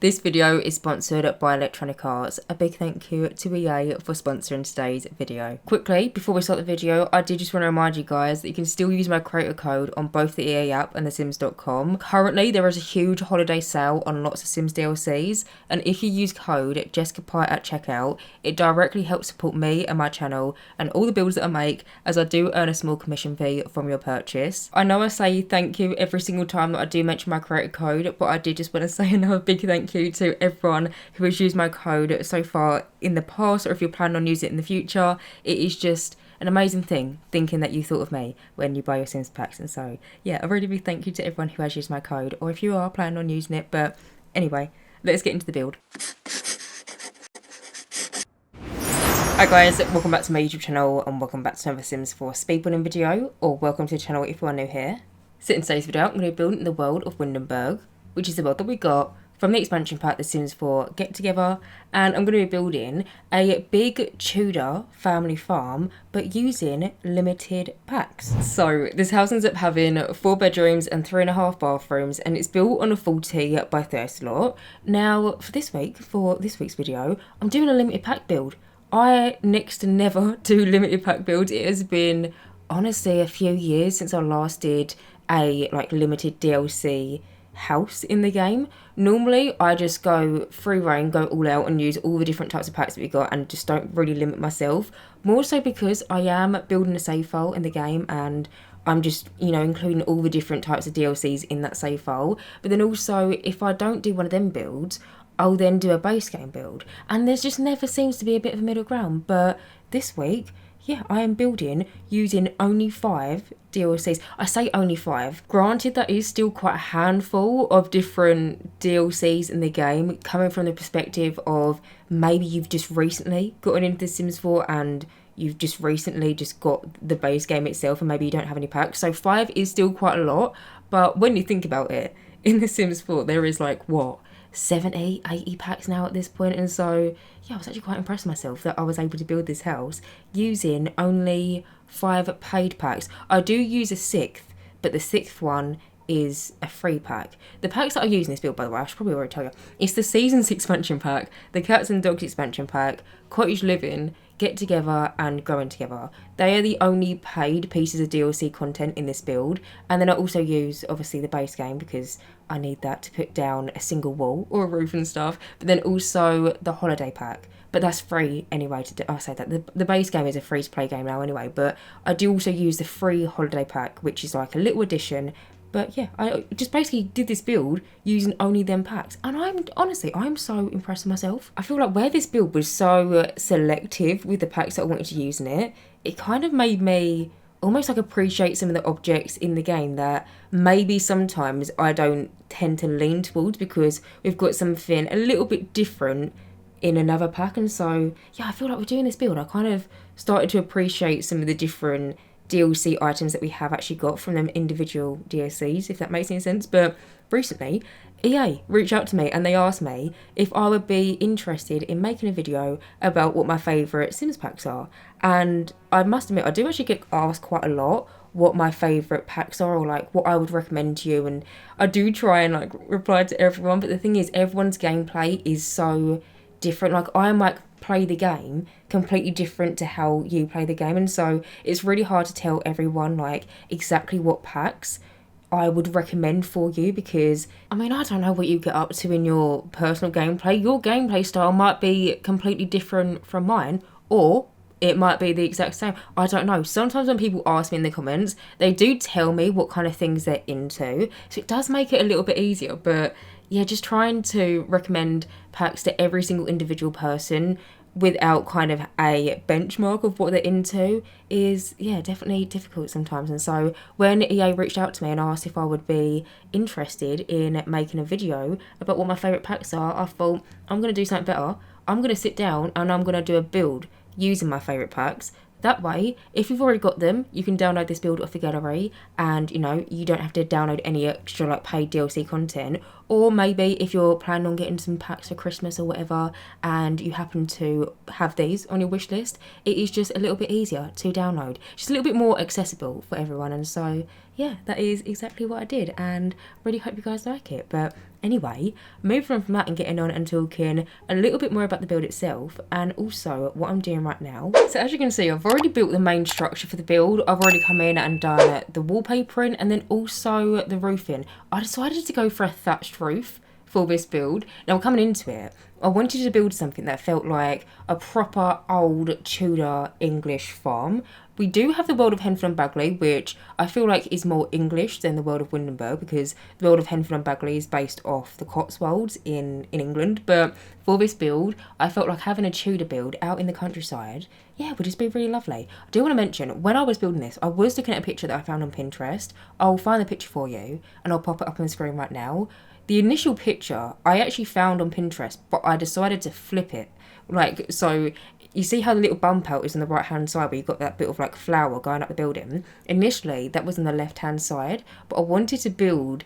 This video is sponsored by Electronic Arts. A big thank you to EA for sponsoring today's video. Quickly, before we start the video, I did just want to remind you guys that you can still use my creator code on both the EA app and thesims.com. Currently, there is a huge holiday sale on lots of Sims DLCs, and if you use code JessicapieYT at checkout, it directly helps support me and my channel and all the builds that I make, as I do earn a small commission fee from your purchase. I know I say thank you every single time that I do mention my creator code, but I did just want to say another big thank you to everyone who has used my code so far in the past, or if you're planning on using it in the future. It is just an amazing thing thinking that you thought of me when you buy your Sims packs. And so yeah, a really big thank you to everyone who has used my code, or if you are planning on using it. But anyway, let's get into the build. Hi guys, welcome back to my YouTube channel and welcome back to another Sims 4 speedrunning video, or welcome to the channel if you are new here. So in today's video I'm going to be building the world of Windenburg, which is the world that we got from the expansion pack The Sims 4 Get Together, and I'm going to be building a big Tudor family farm but using limited packs. So this house ends up having 4 bedrooms and 3.5 bathrooms, and it's built on a 40 by 30 lot. Now for this week's video, I'm doing a limited pack build. I next to never do limited pack builds. It has been honestly a few years since I last did a limited DLC house in the game. Normally I just go free reign, go all out and use all the different types of packs that we got and just don't really limit myself, more so because I am building a save file in the game and I'm just, including all the different types of DLCs in that save file. But then also, if I don't do one of them builds, I'll then do a base game build, and there's just never seems to be a bit of a middle ground. But this week, yeah, I am building using only 5 DLCs. I say only 5. Granted, that is still quite a handful of different DLCs in the game, coming from the perspective of maybe you've just recently gotten into The Sims 4 and you've just recently just got the base game itself and maybe you don't have any packs. So 5 is still quite a lot, but when you think about it, in The Sims 4 there is 70, 80 packs now at this point. And so yeah, I was actually quite impressed with myself that I was able to build this house using only 5 paid packs. I do use a 6th, but the 6th one is a free pack. The packs that I use in this build, by the way, I should probably already tell you, it's the Seasons expansion pack, the Cats and Dogs expansion pack, Cottage Living, Get Together and Growing Together. They are the only paid pieces of DLC content in this build. And then I also use obviously the base game because I need that to put down a single wall or a roof and stuff, but then also the holiday pack, but that's free anyway to do. I say that the base game is a free to play game now anyway, but I do also use the free holiday pack, which is like a little addition. But yeah, I just basically did this build using only them packs. And I'm so impressed with myself. I feel like where this build was so selective with the packs that I wanted to use in it, it kind of made me almost appreciate some of the objects in the game that maybe sometimes I don't tend to lean towards because we've got something a little bit different in another pack. And so yeah, I feel like we're doing this build, I kind of started to appreciate some of the different DLC items that we have actually got from them individual DLCs, if that makes any sense. But recently EA reached out to me and they asked me if I would be interested in making a video about what my favourite Sims packs are. And I must admit, I do actually get asked quite a lot what my favourite packs are, or what I would recommend to you, and I do try and reply to everyone, but the thing is everyone's gameplay is so different. I might play the game completely different to how you play the game, and so it's really hard to tell everyone exactly what packs I would recommend for you, because I don't know what you get up to in your personal gameplay. Your gameplay style might be completely different from mine, or it might be the exact same. I don't know. Sometimes when people ask me in the comments, they do tell me what kind of things they're into, so it does make it a little bit easier. But yeah, just trying to recommend packs to every single individual person without kind of a benchmark of what they're into is, yeah, definitely difficult sometimes. And so when EA reached out to me and asked if I would be interested in making a video about what my favourite packs are, I thought, I'm going to do something better. I'm going to sit down and I'm going to do a build using my favourite packs. That way, if you've already got them, you can download this build off the gallery and, you don't have to download any extra paid DLC content. Or maybe if you're planning on getting some packs for Christmas or whatever and you happen to have these on your wish list, it is just a little bit easier to download. Just a little bit more accessible for everyone. And so, yeah, that is exactly what I did, and really hope you guys like it. But Anyway, moving on from that and getting on and talking a little bit more about the build itself and also what I'm doing right now. So as you can see, I've already built the main structure for the build. I've already come in and done the wallpapering and then also the roofing. I decided to go for a thatched roof for this build. Now coming into it, I wanted to build something that felt like a proper old Tudor English farm. We do have the world of Henfield and Bagley, which I feel like is more English than the world of Windenburg, because the world of Henfield and Bagley is based off the Cotswolds in England. But for this build, I felt like having a Tudor build out in the countryside, yeah, would just be really lovely. I do want to mention, when I was building this, I was looking at a picture that I found on Pinterest. I'll find the picture for you, and I'll pop it up on the screen right now. The initial picture I actually found on Pinterest, but I decided to flip it. Like, so you see how the little bump out is on the right hand side where you've got that bit of like flower going up the building? Initially, that was on the left hand side, but I wanted to build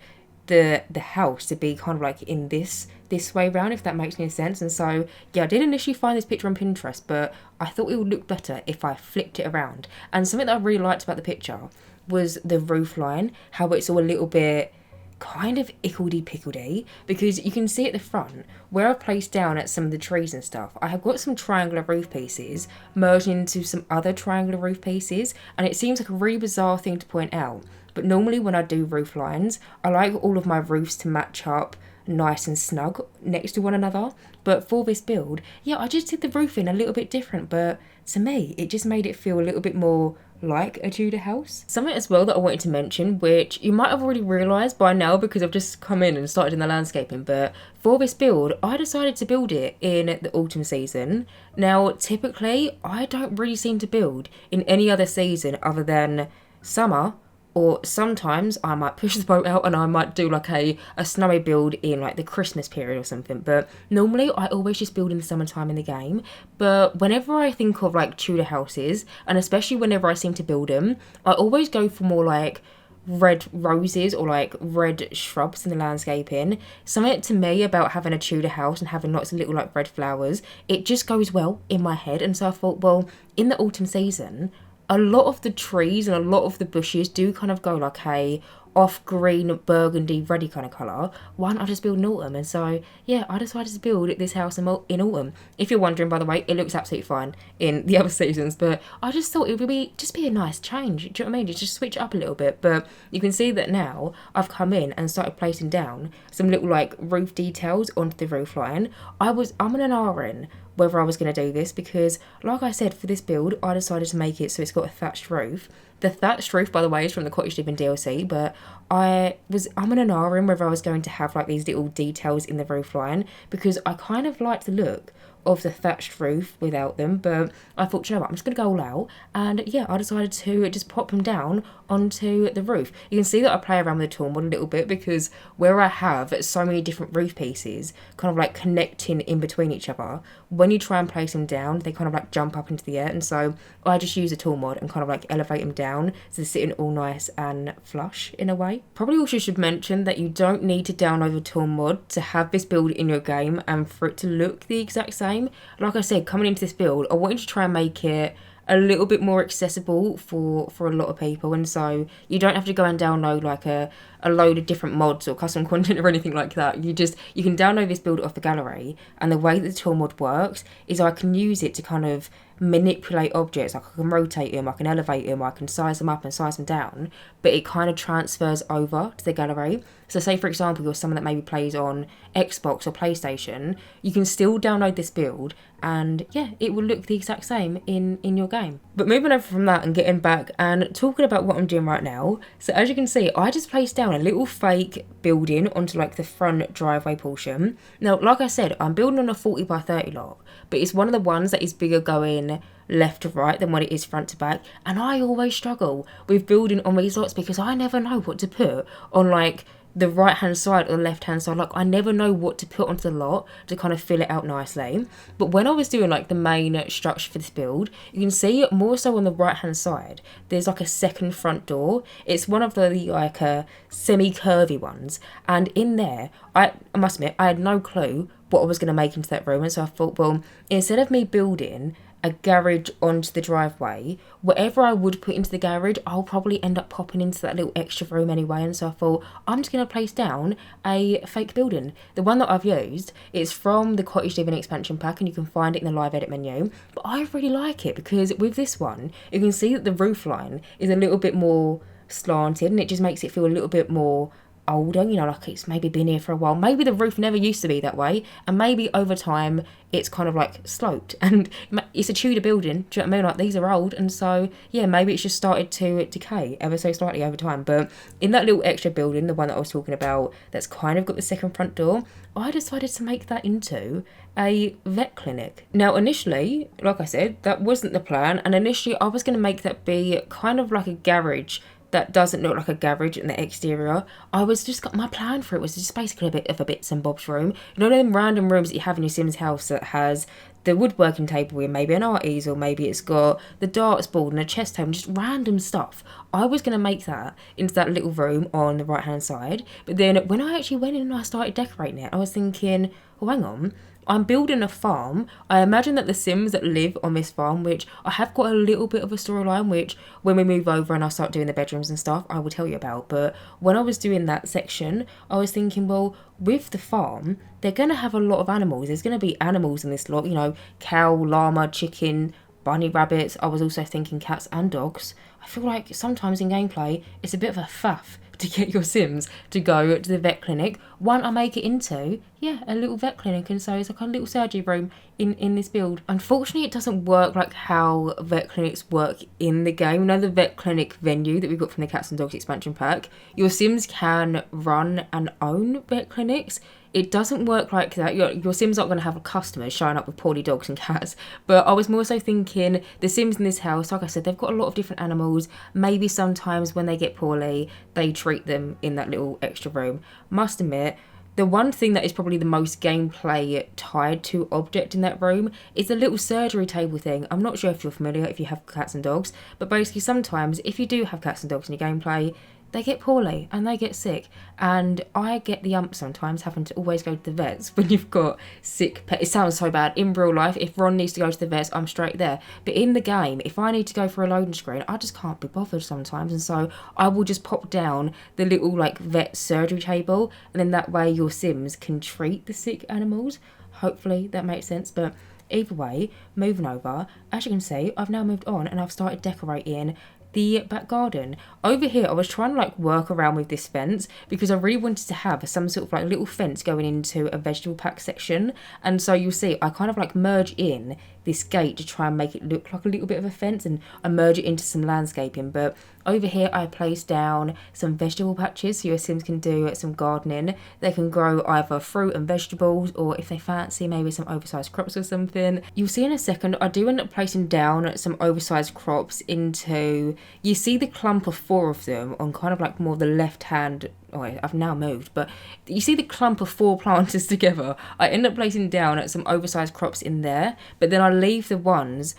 the house to be kind of like in this way round, if that makes any sense. And so, yeah, I did initially find this picture on Pinterest, but I thought it would look better if I flipped it around. And something that I really liked about the picture was the roof line, how it's all a little bit kind of ickledy-pickledy, because you can see at the front where I've placed down at some of the trees and stuff, I have got some triangular roof pieces merged into some other triangular roof pieces, and it seems like a really bizarre thing to point out, but normally when I do roof lines, I like all of my roofs to match up nice and snug next to one another. But for this build, yeah, I just did the roofing a little bit different, but to me it just made it feel a little bit more like a Tudor house. Something as well that I wanted to mention, which you might have already realised by now because I've just come in and started in the landscaping, but for this build I decided to build it in the autumn season. Now typically I don't really seem to build in any other season other than summer, or sometimes I might push the boat out and I might do like a snowy build in like the Christmas period or something. But normally I always just build in the summertime in the game. But whenever I think of like Tudor houses, and especially whenever I seem to build them, I always go for more like red roses or like red shrubs in the landscaping. Something to me about having a Tudor house and having lots of little like red flowers, it just goes well in my head. And so I thought, well, in the autumn season, a lot of the trees and a lot of the bushes do kind of go like a off green burgundy reddy kind of colour. Why don't I just build in autumn? And so yeah, I decided to build this house in autumn. If you're wondering, by the way, it looks absolutely fine in the other seasons, but I just thought it would be a nice change. Do you know what I mean? Just switch it up a little bit. But you can see that now I've come in and started placing down some little like roof details onto the roof line. I'm in an R whether I was going to do this because, like I said, for this build I decided to make it so it's got a thatched roof. The thatched roof, by the way, is from the Cottage Living DLC, but I'm in an R whether I was going to have like these little details in the roof line because I kind of like the look of the thatched roof without them. But I thought, you know what, I'm just going to go all out, and yeah, I decided to just pop them down onto the roof. You can see that I play around with the tool mod a little bit because where I have so many different roof pieces kind of like connecting in between each other, when you try and place them down they kind of like jump up into the air, and so I just use a tool mod and kind of like elevate them down so they're sitting all nice and flush in a way. Probably also should mention that you don't need to download the tool mod to have this build in your game and for it to look the exact same. Like I said, coming into this build I wanted to try and make it a little bit more accessible for a lot of people, and so you don't have to go and download like a load of different mods or custom content or anything like that. You can download this build off the gallery, and the way that the tool mod works is I can use it to kind of manipulate objects. Like I can rotate them, I can elevate them, I can size them up and size them down, but it kind of transfers over to the gallery. So say for example you're someone that maybe plays on Xbox or PlayStation, you can still download this build and yeah, it will look the exact same in your game. But moving over from that and getting back and talking about what I'm doing right now, so as you can see I just placed down a little fake building onto like the front driveway portion. Now like I said, I'm building on a 40 by 30 lot, but it's one of the ones that is bigger going left to right than what it is front to back, and I always struggle with building on these lots because I never know what to put on like the right hand side or the left hand side. Like I never know what to put onto the lot to kind of fill it out nicely. But when I was doing like the main structure for this build, you can see more so on the right hand side there's like a second front door. It's one of the like semi-curvy ones, and in there I must admit I had no clue what I was going to make into that room, and so I thought, well, instead of me building a garage onto the driveway, whatever I would put into the garage, I'll probably end up popping into that little extra room anyway. And so I thought, I'm just going to place down a fake building. The one that I've used is from the Cottage Living expansion pack, and you can find it in the live edit menu. But I really like it because with this one, you can see that the roof line is a little bit more slanted, and it just makes it feel a little bit more older, you know, like it's maybe been here for a while. Maybe the roof never used to be that way, and maybe over time it's kind of like sloped, and it's a Tudor building, do you know what I mean? Like, these are old, and so yeah, maybe it's just started to decay ever so slightly over time. But in that little extra building, the one that I was talking about, that's kind of got the second front door, I decided to make that into a vet clinic. Now initially, like I said, that wasn't the plan, and initially I was going to make that be kind of like a garage that doesn't look like a garage in the exterior. My plan for it was just basically a bit of a bits and bobs room. You know, them random rooms that you have in your Sims house that has the woodworking table with maybe an art easel, maybe it's got the darts board and a chest table, just random stuff. I was going to make that into that little room on the right hand side. But then when I actually went in and I started decorating it, I was thinking, oh, hang on, I'm building a farm. I imagine that the Sims that live on this farm, which I have got a little bit of a storyline, which when we move over and I start doing the bedrooms and stuff, I will tell you about. But when I was doing that section, I was thinking, well, with the farm, they're going to have a lot of animals. There's going to be animals in this lot, you know, cow, llama, chicken, bunny rabbits. I was also thinking cats and dogs. I feel like sometimes in gameplay, it's a bit of a faff to get your Sims to go to the vet clinic. One, I make it into, yeah, a little vet clinic, and so it's like a little surgery room in this build. Unfortunately, it doesn't work like how vet clinics work in the game. You know, the vet clinic venue that we got from the Cats and Dogs expansion pack, your Sims can run and own vet clinics. It doesn't work like that. Your Sims aren't going to have customers showing up with poorly dogs and cats. But I was more so thinking the Sims in this house, like I said, they've got a lot of different animals. Maybe sometimes when they get poorly, they treat them in that little extra room. Must admit, the one thing that is probably the most gameplay tied to object in that room is the little surgery table thing. I'm not sure if you're familiar, if you have cats and dogs, but basically sometimes if you do have cats and dogs in your gameplay, they get poorly and they get sick, and I get the ump sometimes having to always go to the vets when you've got sick pets. It sounds so bad. In real life, if Ron needs to go to the vets, I'm straight there. But in the game, if I need to go for a loading screen, I just can't be bothered sometimes, and so I will just pop down the little like vet surgery table, and then that way your Sims can treat the sick animals. Hopefully that makes sense. But either way, moving over, as you can see, I've now moved on and I've started decorating the back garden. Over here I was trying to like work around with this fence because I really wanted to have some sort of like little fence going into a vegetable pack section, and so you'll see I kind of like merge in this gate to try and make it look like a little bit of a fence, and I merge it into some landscaping. But over here I placed down some vegetable patches so your Sims can do some gardening. They can grow either fruit and vegetables, or if they fancy maybe some oversized crops or something. You'll see in a second I do end up placing down some oversized crops into, you see the clump of 4 of them on kind of like more the left hand. Oh, I've now moved, but you see the clump of 4 planters together. I end up placing down some oversized crops in there, but then I leave the ones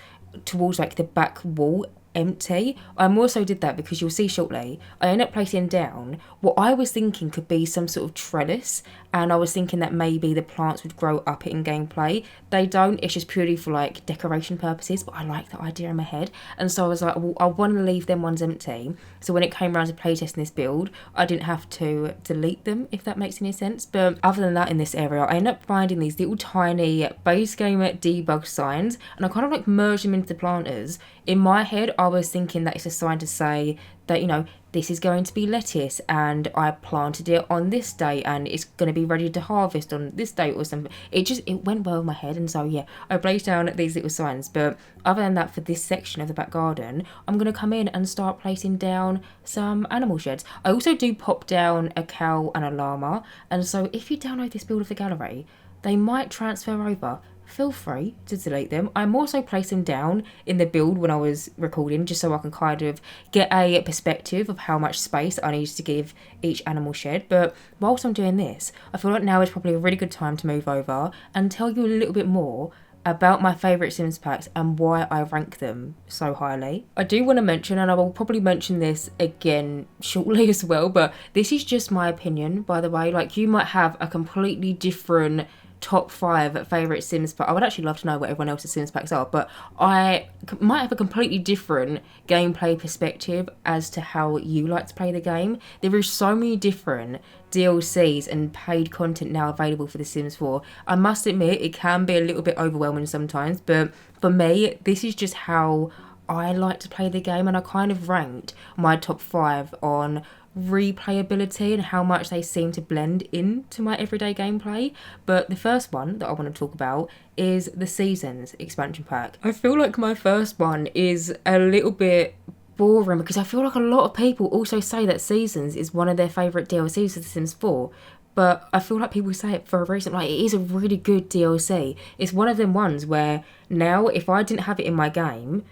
towards like the back wall empty. I also did that because you'll see shortly I end up placing down what I was thinking could be some sort of trellis, and I was thinking that maybe the plants would grow up it in gameplay. They don't, it's just purely for like decoration purposes, but I like that idea in my head, and so I was like, well, I want to leave them ones empty, so when it came around to playtesting this build I didn't have to delete them, if that makes any sense. But other than that, in this area I end up finding these little tiny base game debug signs, and I kind of like merge them into the planters. In my head I was thinking that it's a sign to say that, you know, this is going to be lettuce and I planted it on this day and it's going to be ready to harvest on this day or something. It went well in my head, and so yeah, I placed down these little signs. But other than that, for this section of the back garden, I'm going to come in and start placing down some animal sheds. I also do pop down a cow and a llama, and so if you download this build of the gallery, they might transfer over. Feel free to delete them. I'm also placing them down in the build when I was recording, just so I can kind of get a perspective of how much space I need to give each animal shed. But whilst I'm doing this, I feel like now is probably a really good time to move over and tell you a little bit more about my favourite Sims packs and why I rank them so highly. I do want to mention, and I will probably mention this again shortly as well, but this is just my opinion, by the way. Like, you might have a completely different top 5 favourite Sims packs. I would actually love to know what everyone else's Sims packs are, but I might have a completely different gameplay perspective as to how you like to play the game. There are so many different DLCs and paid content now available for The Sims 4. I must admit, it can be a little bit overwhelming sometimes, but for me, this is just how I like to play the game, and I kind of ranked my top 5 on replayability and how much they seem to blend into my everyday gameplay. But the first one that I want to talk about is the Seasons expansion pack. I feel like my first one is a little bit boring because I feel like a lot of people also say that Seasons is one of their favourite DLCs of The Sims 4. But I feel like people say it for a reason. Like, it is a really good DLC. It's one of them ones where now, if I didn't have it in my game,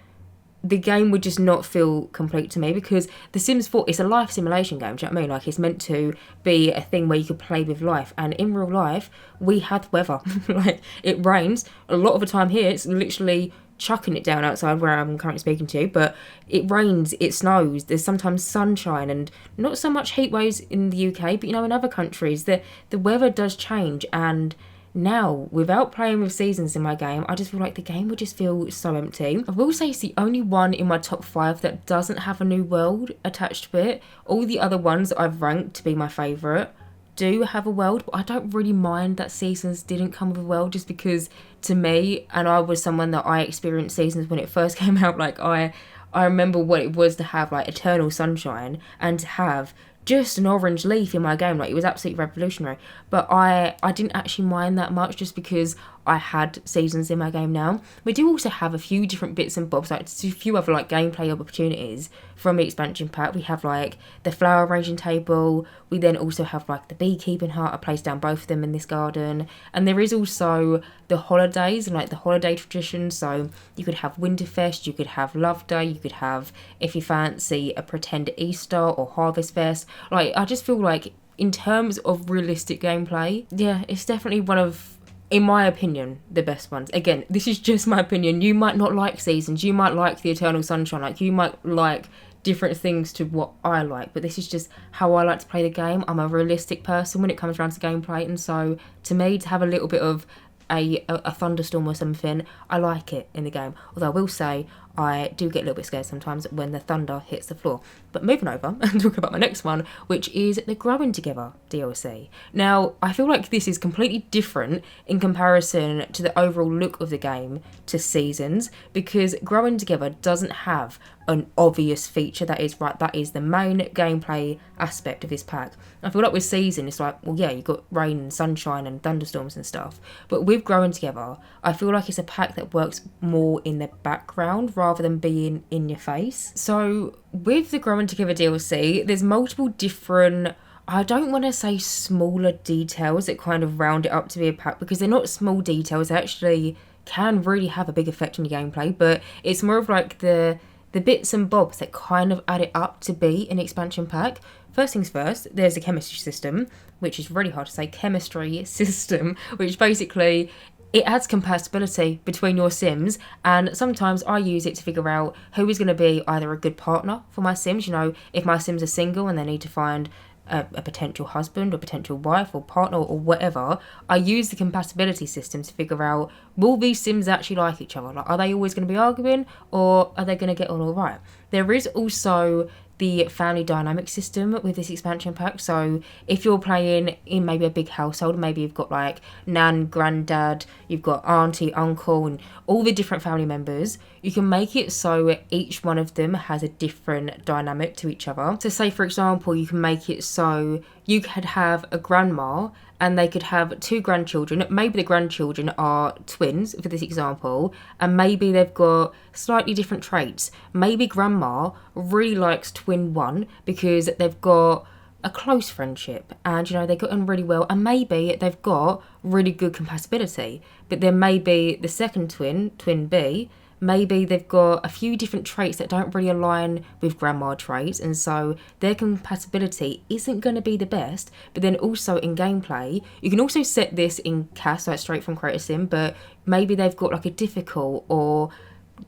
the game would just not feel complete to me, because The Sims 4 is a life simulation game, do you know what I mean? Like, it's meant to be a thing where you could play with life, and in real life, we have weather. Like, it rains. A lot of the time here, it's literally chucking it down outside where I'm currently speaking to, but it rains, it snows, there's sometimes sunshine, and not so much heat waves in the UK, but, you know, in other countries, the weather does change, and now, without playing with Seasons in my game, I just feel like the game would just feel so empty. I will say it's the only one in my top 5 that doesn't have a new world attached to it. All the other ones that I've ranked to be my favourite do have a world, but I don't really mind that Seasons didn't come with a world, just because to me, and I was someone that I experienced Seasons when it first came out, like I remember what it was to have like eternal sunshine and to have just an orange leaf in my game. Like, it was absolutely revolutionary, but I didn't actually mind that much, just because I had Seasons in my game now. We do also have a few different bits and bobs, like a few other like gameplay opportunities from the expansion pack. We have like the flower arranging table, we then also have like the beekeeping hut. I placed down both of them in this garden, and there is also the holidays and like the holiday traditions. So you could have Winterfest, you could have Love Day, you could have, if you fancy, a pretend Easter or Harvest Fest. Like, I just feel like in terms of realistic gameplay, yeah, it's definitely one of, in my opinion, the best ones. Again, this is just my opinion. You might not like Seasons, you might like the Eternal Sunshine, like you might like different things to what I like, but this is just how I like to play the game. I'm a realistic person when it comes around to gameplay, and so to me, to have a little bit of a thunderstorm or something, I like it in the game. Although I will say, I do get a little bit scared sometimes when the thunder hits the floor. But moving over and talking about my next one, which is the Growing Together DLC. Now, I feel like this is completely different in comparison to the overall look of the game to Seasons, because Growing Together doesn't have an obvious feature that is the main gameplay aspect of this pack. I feel like with Season, it's like, well, yeah, you've got rain and sunshine and thunderstorms and stuff, but with Growing Together, I feel like it's a pack that works more in the background rather than being in your face. So with the Growing Together DLC, there's multiple different, I don't want to say smaller details that kind of round it up to be a pack, because they're not small details. They actually can really have a big effect on your gameplay, but it's more of like the bits and bobs that kind of add it up to be an expansion pack. First things first, there's a chemistry system, which is really hard to say, chemistry system, which basically, it adds compatibility between your Sims, and sometimes I use it to figure out who is going to be either a good partner for my Sims. You know, if my Sims are single and they need to find a potential husband or potential wife or partner or whatever, I use the compatibility system to figure out, will these Sims actually like each other? Like, are they always going to be arguing, or are they going to get on all right? There is also the family dynamic system with this expansion pack. So if you're playing in maybe a big household, maybe you've got like nan, granddad, you've got auntie, uncle, and all the different family members, you can make it so each one of them has a different dynamic to each other. So say, for example, you can make it so you could have a grandma and they could have 2 grandchildren. Maybe the grandchildren are twins, for this example, and maybe they've got slightly different traits. Maybe grandma really likes twin 1 because they've got a close friendship and, you know, they got on really well, and maybe they've got really good compatibility. But then maybe the second twin, twin B, maybe they've got a few different traits that don't really align with grandma traits, and so their compatibility isn't going to be the best. But then also in gameplay, you can also set this in CAS, like straight from Create a Sim, but maybe they've got like a difficult or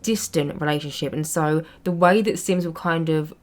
distant relationship, and so the way that Sims will kind of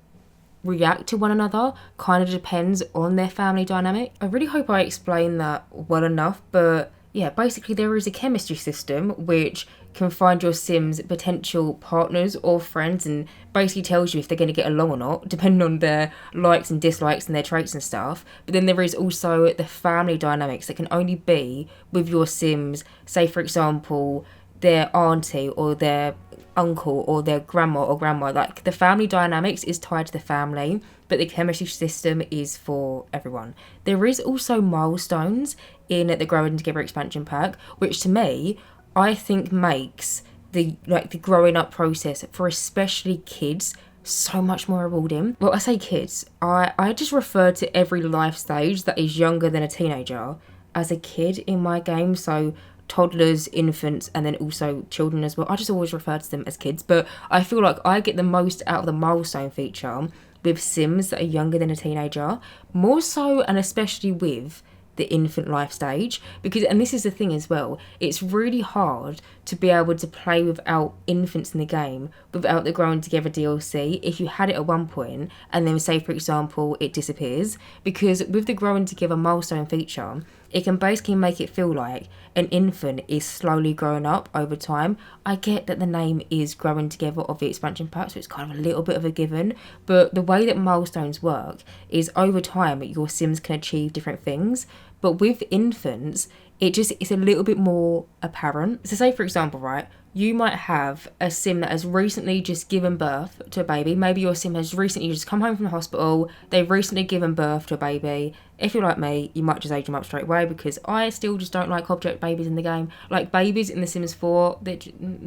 react to one another kind of depends on their family dynamic. I really hope I explained that well enough, but yeah, basically there is a chemistry system which can find your Sims potential partners or friends and basically tells you if they're going to get along or not, depending on their likes and dislikes and their traits and stuff. But then there is also the family dynamics that can only be with your Sims. Say, for example, their auntie or their uncle or their grandma or grandma. Like, the family dynamics is tied to the family, but the chemistry system is for everyone. There is also milestones in the Growing Together expansion pack, which to me, I think makes the growing up process for especially kids so much more rewarding. Well, I say kids, I just refer to every life stage that is younger than a teenager as a kid in my game. So toddlers, infants, and then also children as well. I just always refer to them as kids, but I feel like I get the most out of the milestone feature with Sims that are younger than a teenager, more so and especially with the infant life stage, because, and this is the thing as well, it's really hard to be able to play without infants in the game without the Growing Together DLC if you had it at one point and then say, for example, it disappears, because with the Growing Together milestone feature, it can basically make it feel like an infant is slowly growing up over time. I get that the name is Growing Together of the expansion pack, so it's kind of a little bit of a given, but the way that milestones work is over time your Sims can achieve different things. But with infants, it's a little bit more apparent. So say, for example, right, you might have a Sim that has recently just given birth to a baby. Maybe your Sim has recently just come home from the hospital. They've recently given birth to a baby. If you're like me, you might just age them up straight away, because I still just don't like object babies in the game. Like, babies in The Sims 4, they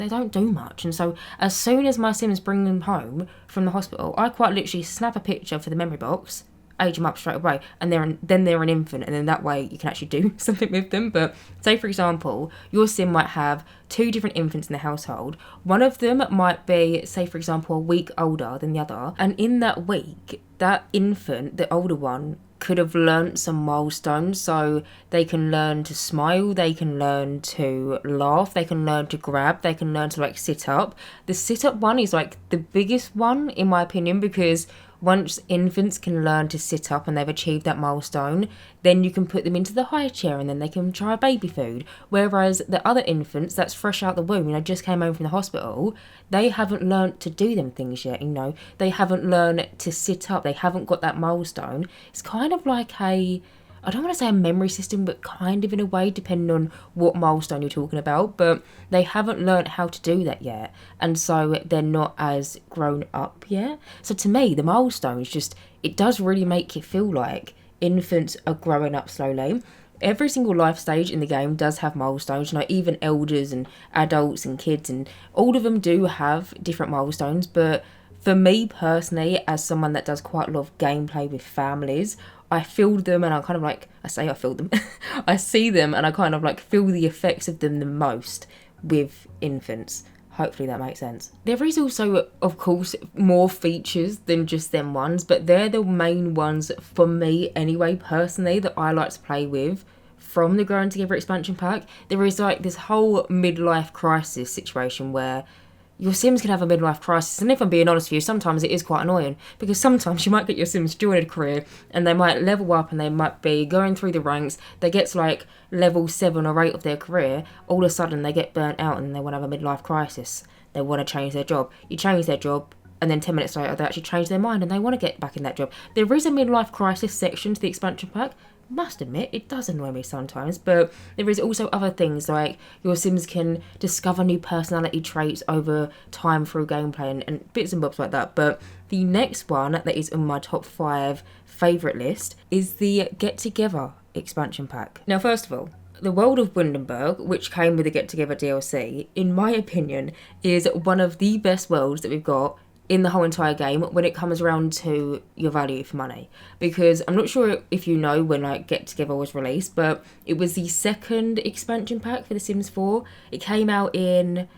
don't do much. And so as soon as my Sims bring them home from the hospital, I quite literally snap a picture for the memory box, age them up straight away, and then they're an infant, and then that way you can actually do something with them. But say, for example, your Sim might have 2 different infants in the household. One of them might be, say, for example, a week older than the other, and in that week, that infant, the older one, could have learnt some milestones. So they can learn to smile, they can learn to laugh, they can learn to grab, they can learn to sit up. The sit up one is the biggest one in my opinion, because once infants can learn to sit up and they've achieved that milestone, then you can put them into the high chair and then they can try baby food. Whereas the other infants that's fresh out the womb, just came home from the hospital, they haven't learnt to do them things yet, They haven't learned to sit up. They haven't got that milestone. It's kind of like I don't want to say a memory system, but kind of in a way, depending on what milestone you're talking about. But they haven't learnt how to do that yet. And so they're not as grown up yet. So to me, the milestones it does really make it feel like infants are growing up slowly. Every single life stage in the game does have milestones, even elders and adults and kids, and all of them do have different milestones. But for me personally, as someone that does quite a lot of gameplay with families, I feel them and I kind of I feel them. I see them and I kind of feel the effects of them the most with infants. Hopefully that makes sense. There is also, of course, more features than just them ones, but they're the main ones for me anyway, personally, that I like to play with from the Growing Together expansion pack. There is this whole midlife crisis situation where your Sims can have a midlife crisis, and if I'm being honest with you, sometimes it is quite annoying, because sometimes you might get your Sims during a career and they might level up and they might be going through the ranks, they get to level 7 or 8 of their career, all of a sudden they get burnt out and they want to have a midlife crisis. They want to change their job. You change their job, and then 10 minutes later they actually change their mind and they want to get back in that job. There is a midlife crisis section to the expansion pack. Must admit, it does annoy me sometimes, but there is also other things, like your Sims can discover new personality traits over time through gameplay and bits and bobs like that. But the next one that is on my top 5 favourite list is the Get Together expansion pack. Now, first of all, the world of Windenburg, which came with the Get Together DLC, in my opinion, is one of the best worlds that we've got in the whole entire game when it comes around to your value for money. Because I'm not sure if you know when Get Together was released, but it was the second expansion pack for The Sims 4. It came out in,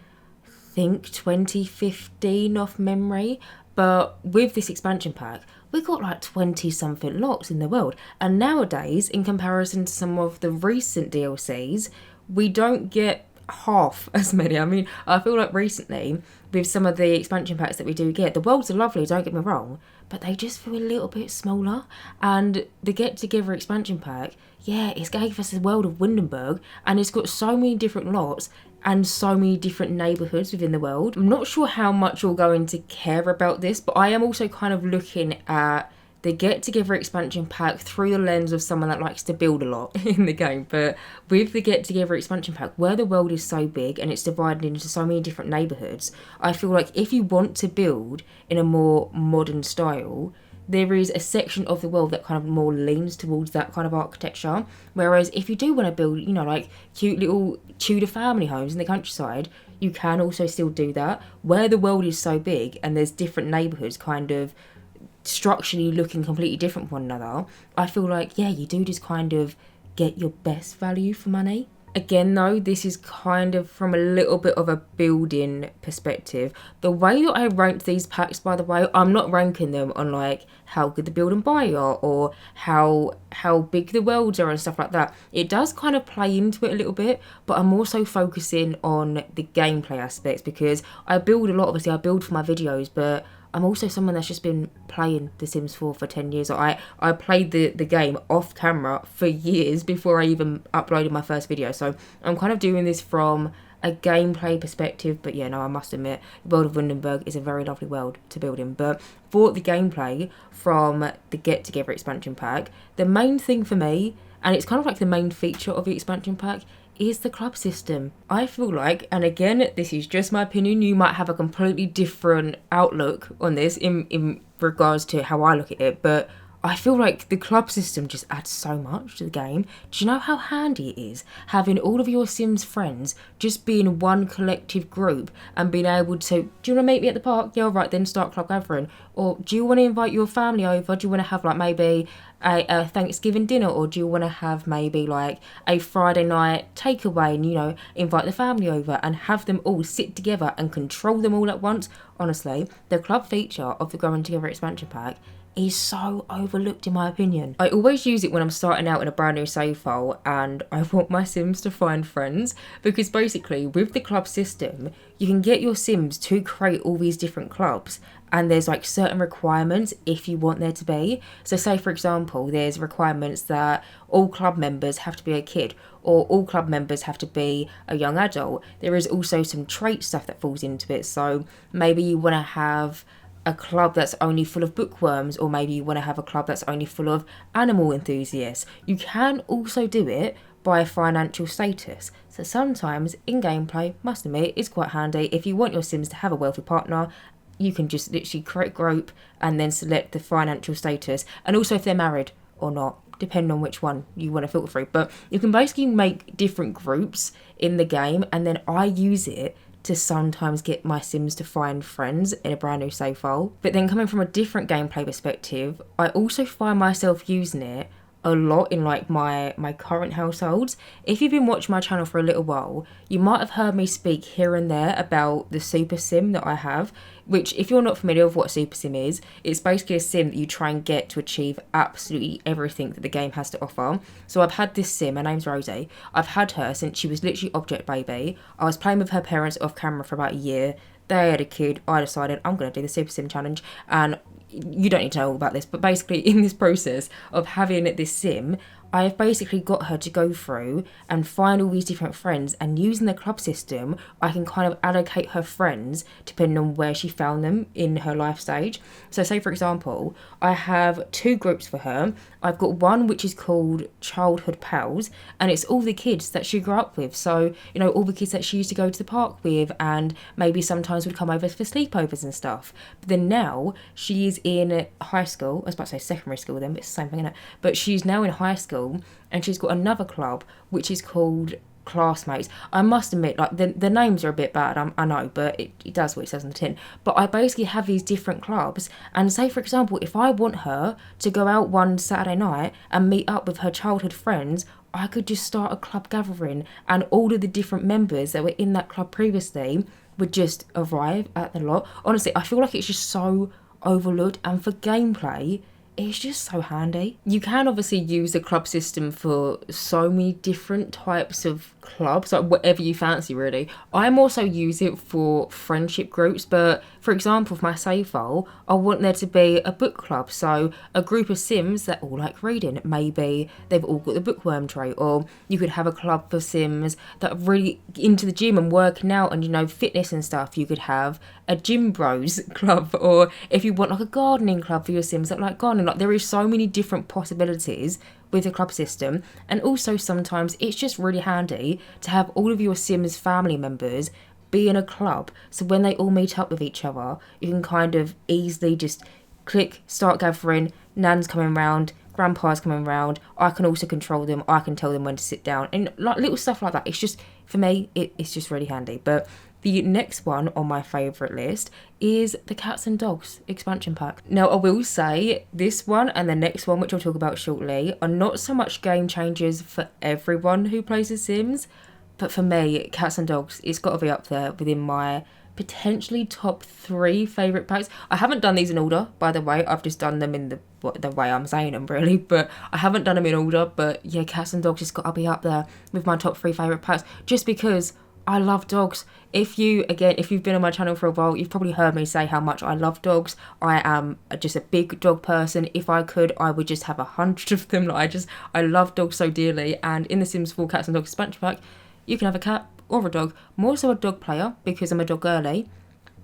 I think, 2015 off memory. But with this expansion pack, we got 20 something lots in the world. And nowadays, in comparison to some of the recent DLCs, we don't get half as many. I mean, I feel like recently with some of the expansion packs that we do get, the worlds are lovely, don't get me wrong, but they just feel a little bit smaller. And the Get Together expansion pack, yeah, it's gave us the world of Windenburg, and it's got so many different lots and so many different neighbourhoods within the world. I'm not sure how much you're going to care about this, but I am also kind of looking at the Get Together expansion pack through the lens of someone that likes to build a lot in the game. But with the Get Together expansion pack, where the world is so big and it's divided into so many different neighbourhoods, I feel like if you want to build in a more modern style, there is a section of the world that kind of more leans towards that kind of architecture. Whereas if you do want to build, you know, like cute little Tudor family homes in the countryside, you can also still do that. Where the world is so big and there's different neighbourhoods kind of structurally looking completely different from one another, I feel like, yeah, you do just kind of get your best value for money. Again though, this is kind of from a little bit of a building perspective. The way that I ranked these packs, by the way, I'm not ranking them on like how good the build and buy are or how big the worlds are and stuff like that. It does kind of play into it a little bit, but I'm also focusing on the gameplay aspects because I build a lot. Obviously I build for my videos, but I'm also someone that's just been playing The Sims 4 for 10 years. I played the game off camera for years before I even uploaded my first video. So I'm kind of doing this from a gameplay perspective. But yeah, no, I must admit, the world of Windenburg is a very lovely world to build in. But for the gameplay from the Get Together expansion pack, the main thing for me, and it's kind of like the main feature of the expansion pack, is the club system. I feel like, and again, this is just my opinion, you might have a completely different outlook on this in regards to how I look at it, but I feel like the club system just adds so much to the game. Do you know how handy it is having all of your Sims friends just be in one collective group and being able to, do you want to meet me at the park? Yeah, all right, then start club gathering. Or do you want to invite your family over? Do you want to have like maybe a Thanksgiving dinner, or do you want to have maybe like a Friday night takeaway and, you know, invite the family over and have them all sit together and control them all at once? Honestly, the club feature of the Growing Together expansion pack is so overlooked in my opinion. I always use it when I'm starting out in a brand new save file and I want my Sims to find friends, because basically with the club system you can get your Sims to create all these different clubs, and there's like certain requirements if you want there to be. So say for example there's requirements that all club members have to be a kid or all club members have to be a young adult. There is also some trait stuff that falls into it. So maybe you want to have a club that's only full of bookworms, or maybe you want to have a club that's only full of animal enthusiasts. You can also do it by financial status. So sometimes in gameplay, must admit, it's quite handy. If you want your Sims to have a wealthy partner, you can just literally create group and then select the financial status, and also if they're married or not, depending on which one you want to filter through. But you can basically make different groups in the game, and then I use it to sometimes get my Sims to find friends in a brand new save file. But then coming from a different gameplay perspective, I also find myself using it a lot in like my current households. If you've been watching my channel for a little while, you might have heard me speak here and there about the super sim that I have, which if you're not familiar with what a super sim is, it's basically a sim that you try and get to achieve absolutely everything that the game has to offer. So I've had this sim, her name's Rosie. I've had her since she was literally object baby. I was playing with her parents off camera for about a year. They had a kid. I decided I'm going to do the super sim challenge, and you don't need to know all about this, but basically in this process of having this sim, I have basically got her to go through and find all these different friends, and using the club system I can kind of allocate her friends depending on where she found them in her life stage. So say for example I have two groups for her. I've got one which is called Childhood Pals, and it's all the kids that she grew up with. So, you know, all the kids that she used to go to the park with and maybe sometimes would come over for sleepovers and stuff. But then now she is in high school. I was about to say secondary school then, but it's the same thing, isn't it? But she's now in high school and she's got another club which is called Classmates. I must admit, like the names are a bit bad, I know, but it does what it says on the tin. But I basically have these different clubs, and say for example if I want her to go out one Saturday night and meet up with her childhood friends, I could just start a club gathering and all of the different members that were in that club previously would just arrive at the lot. Honestly, I feel like it's just so overlooked, and for gameplay it's just so handy. You can obviously use the club system for so many different types of clubs, like whatever you fancy really. I'm also use it for friendship groups, but for example, for my save file, I want there to be a book club. So a group of Sims that all like reading. Maybe they've all got the bookworm trait, or you could have a club for Sims that are really into the gym and working out and, you know, fitness and stuff. You could have a gym bros club, or if you want like a gardening club for your Sims that like gardening. Like, there is so many different possibilities with the club system. And also sometimes it's just really handy to have all of your Sims family members be in a club, so when they all meet up with each other, you can kind of easily just click start gathering. Nan's coming round, grandpa's coming round, I can also control them, I can tell them when to sit down, and like little stuff like that. It's just, for me, it's just really handy. But the next one on my favourite list is the Cats and Dogs expansion pack. Now, I will say this one and the next one, which I'll talk about shortly, are not so much game changers for everyone who plays The Sims, but for me, Cats and Dogs, it's got to be up there within my potentially top 3 favourite packs. I haven't done these in order, by the way. I've just done them in the way I'm saying them, really, but I haven't done them in order. But yeah, Cats and Dogs has got to be up there with my top 3 favourite packs, just because I love dogs. If you've been on my channel for a while, you've probably heard me say how much I love dogs. I am just a big dog person. If I could, I would just have 100 of them. I love dogs so dearly. And in the Sims 4 Cats and Dogs expansion pack, you can have a cat or a dog. More so a dog player, because I'm a dog girly,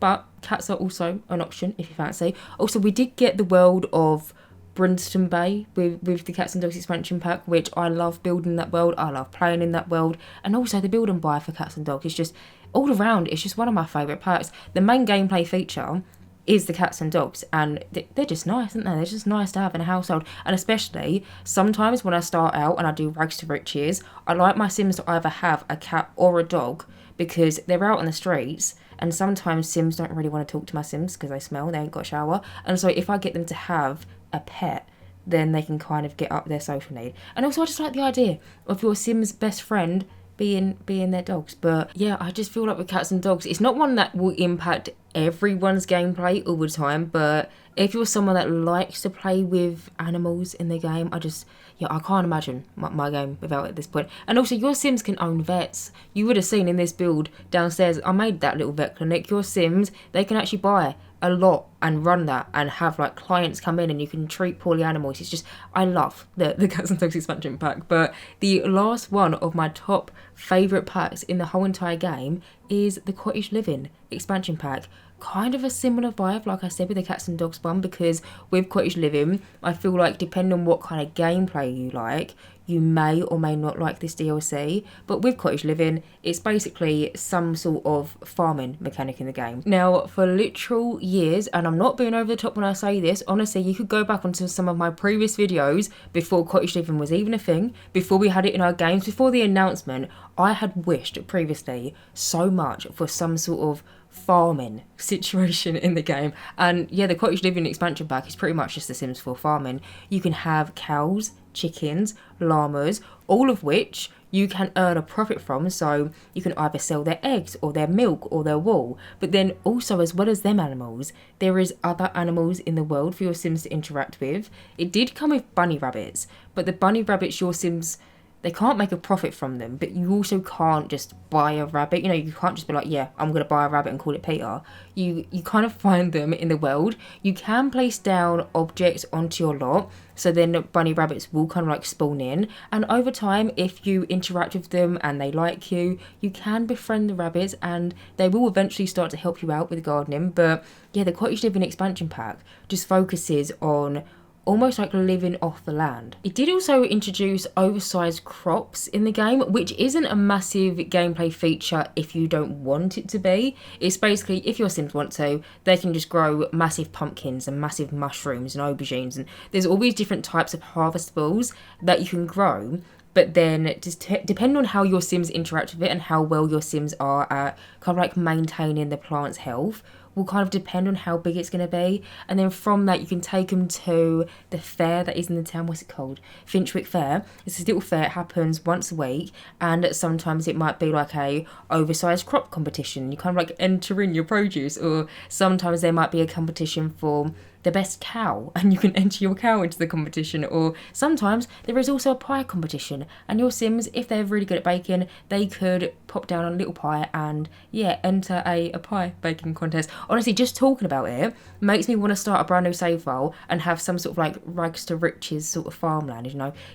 but cats are also an option if you fancy. Also, we did get the world of Brunston Bay with the Cats and Dogs expansion pack, which I love building that world. I love playing in that world. And also the build and buy for Cats and Dogs is just, all around, it's just one of my favourite packs. The main gameplay feature is the Cats and Dogs, and they're just nice, aren't they? They're just nice to have in a household. And especially sometimes when I start out and I do rags to riches, I like my Sims to either have a cat or a dog, because they're out on the streets, and sometimes Sims don't really want to talk to my Sims because they smell, they ain't got a shower. And so if I get them to have a pet, then they can kind of get up their social need. And also I just like the idea of your Sim's best friend being their dogs. But yeah, I just feel like with Cats and Dogs, it's not one that will impact everyone's gameplay all the time, but if you're someone that likes to play with animals in the game, I can't imagine my game without it at this point. And also, your Sims can own vets. You would have seen in this build downstairs, I made that little vet clinic. Your Sims, they can actually buy a lot and run that and have like clients come in and you can treat poorly animals. It's just, I love the Cats and Dogs expansion pack. But the last one of my top favourite packs in the whole entire game is the Cottage Living expansion pack. Kind of a similar vibe, like I said, with the Cats and Dogs one, because with Cottage Living, I feel like depending on what kind of gameplay you like, you may or may not like this DLC. But with Cottage Living, it's basically some sort of farming mechanic in the game. Now, for literal years, and I'm not being over the top when I say this, honestly, you could go back onto some of my previous videos before Cottage Living was even a thing, before we had it in our games, before the announcement. I had wished previously so much for some sort of farming situation in the game. And yeah, the Cottage Living expansion pack is pretty much just the Sims 4 farming. You can have cows, chickens, llamas, all of which you can earn a profit from. So you can either sell their eggs or their milk or their wool. But then also, as well as them animals, there is other animals in the world for your Sims to interact with. It did come with bunny rabbits, but the bunny rabbits, your Sims, they can't make a profit from them, but you also can't just buy a rabbit. You know, you can't just be like, yeah, I'm going to buy a rabbit and call it Peter. You kind of find them in the world. You can place down objects onto your lot, so then bunny rabbits will kind of like spawn in. And over time, if you interact with them and they like you, you can befriend the rabbits and they will eventually start to help you out with gardening. But yeah, the Cottage Living expansion pack just focuses on almost like living off the land. It did also introduce oversized crops in the game, which isn't a massive gameplay feature if you don't want it to be. It's basically, if your Sims want to, they can just grow massive pumpkins and massive mushrooms and aubergines, and there's all these different types of harvestables that you can grow. But then just depending on how your Sims interact with it and how well your Sims are at kind of like maintaining the plant's health, will kind of depend on how big it's going to be. And then from that, you can take them to the fair that is in the town. What's it called? Finchwick Fair. It's this little fair. It happens once a week, and sometimes it might be like a oversized crop competition. You kind of like enter in your produce, or sometimes there might be a competition for the best cow and you can enter your cow into the competition. Or sometimes there is also a pie competition and your Sims, if they're really good at baking, they could pop down on a little pie and enter a pie baking contest. Honestly, just talking about it makes me want to start a brand new save file and have some sort of like rags to riches sort of farmland,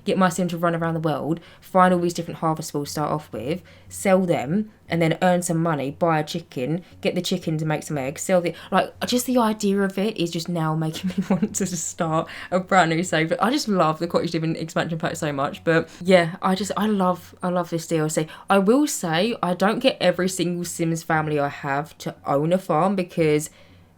get my Sim to run around the world, find all these different harvestables to start off with, sell them, and then earn some money, buy a chicken, get the chicken to make some eggs, sell the... just the idea of it is just now making me want to just start a brand new save. I just love the Cottage Living expansion pack so much. But yeah, I love this DLC. I will say, I don't get every single Sims family I have to own a farm because...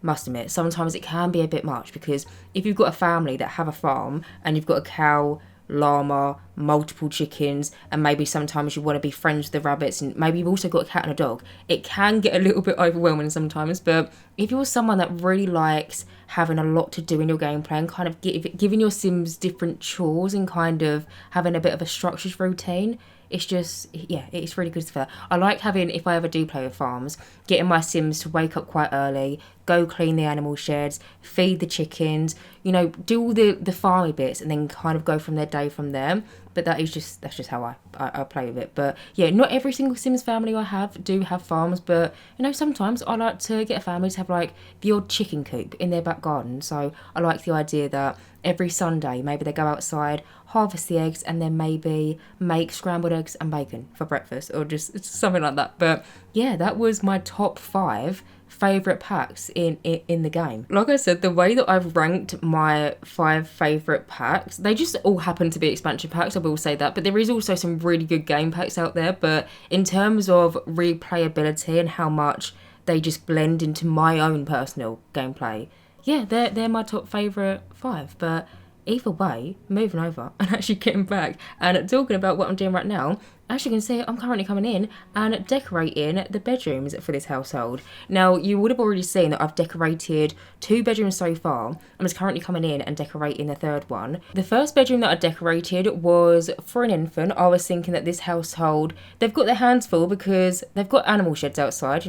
must admit, sometimes it can be a bit much, because if you've got a family that have a farm and you've got a cow, llama, multiple chickens, and maybe sometimes you want to be friends with the rabbits, and maybe you've also got a cat and a dog, it can get a little bit overwhelming sometimes. But if you're someone that really likes having a lot to do in your gameplay and kind of giving your Sims different chores and kind of having a bit of a structured routine, it's just, it's really good for that. I like having, if I ever do play with farms, getting my Sims to wake up quite early, go clean the animal sheds, feed the chickens, do all the farmy bits, and then kind of go from their day from there. But that's just how I play with it. But yeah, not every single Sims family I have do have farms, but sometimes I like to get a family to have like the odd chicken coop in their back garden. So I like the idea that every Sunday maybe they go outside, harvest the eggs, and then maybe make scrambled eggs and bacon for breakfast, or just something like that. But yeah, that was my top 5 favourite packs in the game. Like I said, the way that I've ranked my 5 favourite packs, they just all happen to be expansion packs, I will say that, but there is also some really good game packs out there. But in terms of replayability and how much they just blend into my own personal gameplay, yeah, they're my top favourite 5. But either way, moving over and actually getting back and talking about what I'm doing right now, as you can see, I'm currently coming in and decorating the bedrooms for this household. Now, you would have already seen that I've decorated 2 bedrooms so far. I'm just currently coming in and decorating the 3rd one. The first bedroom that I decorated was for an infant. I was thinking that this household, they've got their hands full because they've got animal sheds outside,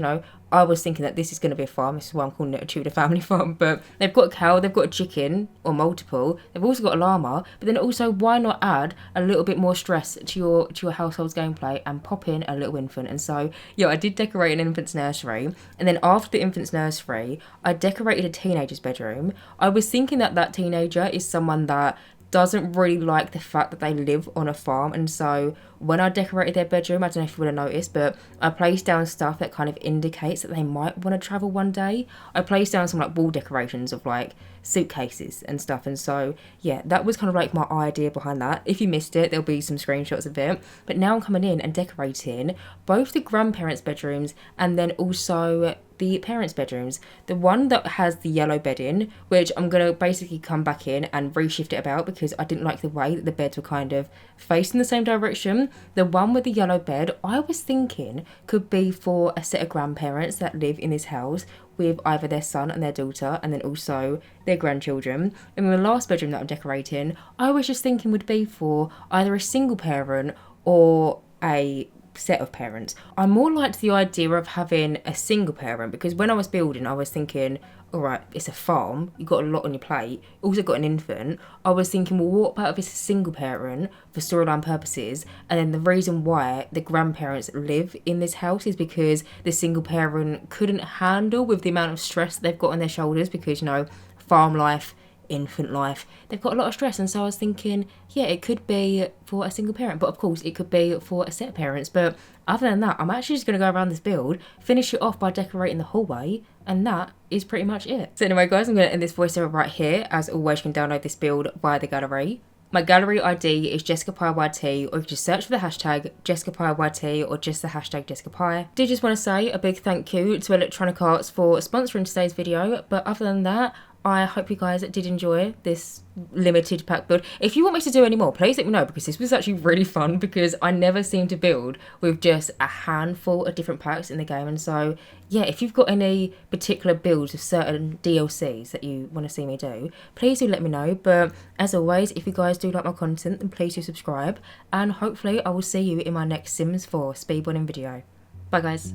I was thinking that this is going to be a farm. This is why I'm calling it a Tudor Family Farm. But they've got a cow, they've got a chicken, or multiple. They've also got a llama. But then also, why not add a little bit more stress to your household's gameplay and pop in a little infant? And so, yeah, I did decorate an infant's nursery. And then after the infant's nursery, I decorated a teenager's bedroom. I was thinking that teenager is someone that doesn't really like the fact that they live on a farm, and so when I decorated their bedroom, I don't know if you would have noticed, but I placed down stuff that kind of indicates that they might want to travel one day. I placed down some like wall decorations of like suitcases and stuff, and so yeah, that was kind of like my idea behind that. If you missed it, there'll be some screenshots of it. But now I'm coming in and decorating both the grandparents' bedrooms and then also the parents' bedrooms. The one that has the yellow bedding, which I'm going to basically come back in and reshift it about because I didn't like the way that the beds were kind of facing the same direction. The one with the yellow bed, I was thinking could be for a set of grandparents that live in this house with either their son and their daughter and then also their grandchildren. And the last bedroom that I'm decorating, I was just thinking would be for either a single parent or a set of parents. I more liked the idea of having a single parent because when I was building, I was thinking, all right, it's a farm, you've got a lot on your plate, also got an infant. I was thinking, well, what about if it's a single parent for storyline purposes? And then the reason why the grandparents live in this house is because the single parent couldn't handle with the amount of stress they've got on their shoulders because, farm life, infant life, they've got a lot of stress. And so I was thinking, yeah, it could be for a single parent, but of course it could be for a set of parents. But other than that, I'm actually just going to go around this build, finish it off by decorating the hallway, and that is pretty much it. So anyway guys, I'm going to end this voiceover right here. As always, you can download this build via the gallery. My gallery ID is JessicapieYT, or you can just search for the hashtag JessicapieYT or just the hashtag Jessicapie. Did just want to say a big thank you to Electronic Arts for sponsoring today's video, but other than that, I hope you guys did enjoy this limited pack build. If you want me to do any more, please let me know because this was actually really fun because I never seem to build with just a handful of different packs in the game. And so, yeah, if you've got any particular builds of certain DLCs that you want to see me do, please do let me know. But as always, if you guys do like my content, then please do subscribe. And hopefully I will see you in my next Sims 4 speedrunning video. Bye guys.